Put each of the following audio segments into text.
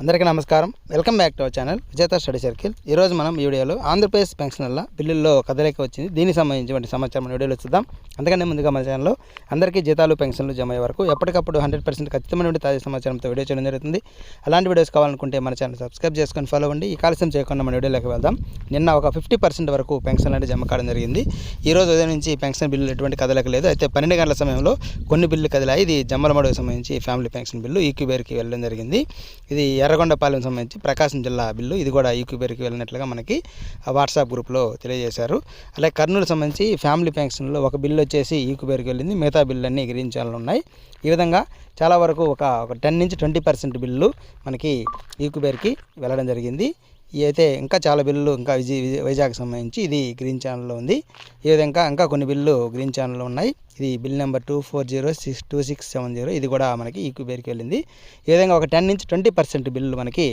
అందరికీ నమస్కారం. Welcome back to our channel విజేత స్టడీ సర్కిల్. ఈరోజు మనం ఈ వీడియోలో ఆంధ్రప్రదేశ్ పెన్షనర్ల బిల్లుల్లో కదలిక వచ్చింది. దీనికి సంబంధించిన సమాచారం వీడియోలో చూద్దాం. అందుకనే ముందుగా మన ఛానల్లో అందరికీ జీతాలు పెన్షన్లు జమ అయ్యే వరకు ఎప్పటికప్పుడు 100% ఖచ్చితమైన తాజా సమాచారంతో వీడియో చేయడం జరుగుతుంది. అలాంటి వీడియోస్ కావాలనుకుంటే మన ఛానల్ సబ్స్క్రైబ్ చేసుకొని ఫాలో అవ్వండి. ఈ కాలస్యం చేయకుండా మన వీడియోలోకి వెళ్దాం. నిన్న ఒక 50% వరకు పెన్షన్లు అంటే జమ కావడం జరిగింది. ఈరోజు ఉదయం నుంచి పెన్షన్ బిల్లు ఎటువంటి కదలిక లేదు. అయితే 12 గంటల సమయంలో కొన్ని బిల్లు కదిలాయి. ఇది జమ్మలమడుగుకు సంబంధించి ఫ్యామిలీ పెన్షన్ బిల్లు ఈక్యూబేర్కి వెళ్ళడం జరిగింది. ఇది ఎర్రగొండపాలెం సంబంధించి ప్రకాశం జిల్లా బిల్లు. ఇది కూడా ఈక్యూబేర్కి వెళ్ళినట్లుగా మనకి వాట్సాప్ గ్రూప్లో తెలియజేశారు. అలాగే కర్నూలు సంబంధించి ఫ్యామిలీ పెన్షన్లో ఒక బిల్లు వచ్చేసి ఈక్యూబేర్కి వెళ్ళింది. మిగతా బిల్లు అన్నీ గ్రీన్ ఛానల్ ఉన్నాయి. ఈ విధంగా చాలా వరకు ఒక 10 నుంచి 20% బిల్లు మనకి ఈక్యూబేర్కి వెళ్ళడం జరిగింది. అయితే ఇంకా చాలా బిల్లు ఇంకా వైజాగ్ సంబంధించి ఇది గ్రీన్ ఛానల్లో ఉంది. ఈ విధంగా ఇంకా కొన్ని బిల్లు గ్రీన్ ఛానల్లో ఉన్నాయి. ఇది బిల్ నెంబర్ 24062670. ఇది కూడా మనకి ఈక్యూబేర్కి వెళ్ళింది. ఈ విధంగా ఒక 10 నుంచి 20% బిల్లు మనకి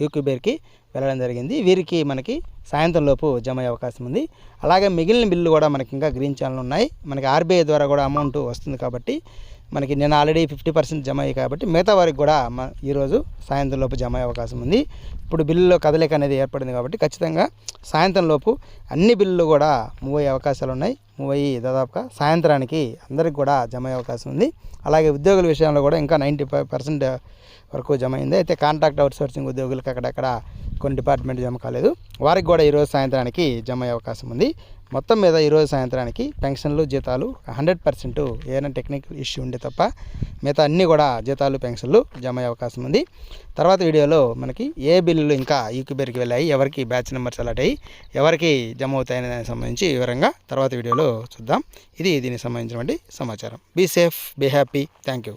ఈక్యూబేర్కి వెళ్ళడం జరిగింది. వీరికి మనకి సాయంత్రం లోపు జమ అయ్యే అవకాశం ఉంది. అలాగే మిగిలిన బిల్లు కూడా మనకి ఇంకా గ్రీన్ ఛానల్ ఉన్నాయి. మనకి ఆర్బీఐ ద్వారా కూడా అమౌంట్ వస్తుంది కాబట్టి మనకి నేను ఆల్రెడీ 50% జమ అయ్యాయి కాబట్టి మిగతా వారికి కూడా ఈరోజు సాయంత్రం లోపు జమ అయ్యే అవకాశం ఉంది. ఇప్పుడు బిల్లులో కదలిక అనేది ఏర్పడింది కాబట్టి ఖచ్చితంగా సాయంత్రం లోపు అన్ని బిల్లులు కూడా మూవ్ అయ్యే అవకాశాలు ఉన్నాయి. మూవ్ అయ్యి దాదాపుగా సాయంత్రానికి అందరికి కూడా జమ అయ్యే అవకాశం ఉంది. అలాగే ఉద్యోగుల విషయంలో కూడా ఇంకా 95% వరకు జమ అయింది. అయితే కాంట్రాక్ట్ అవుట్సోర్సింగ్ ఉద్యోగులకు అక్కడక్కడ కొన్ని డిపార్ట్మెంట్ జమ కాలేదు. వారికి కూడా ఈరోజు సాయంత్రానికి జమ అయ్యే అవకాశం ఉంది. మొత్తం మీద ఈరోజు సాయంత్రానికి పెన్షన్లు జీతాలు 100% ఏదైనా టెక్నికల్ ఇష్యూ ఉండే తప్ప మిగతా అన్నీ కూడా జీతాలు పెన్షన్లు జమ అయ్యే అవకాశం ఉంది. తర్వాత వీడియోలో మనకి ఏ బిల్లులు ఇంకా ఈక్యూబేర్కి వెళ్ళాయి, ఎవరికి బ్యాచ్ నెంబర్స్ అలాట్ అయ్యి ఎవరికి జమ అవుతాయనే దానికి సంబంధించి వివరంగా తర్వాత వీడియోలో చూద్దాం. ఇది దీనికి సంబంధించినటువంటి సమాచారం. Be safe, be happy. Thank you.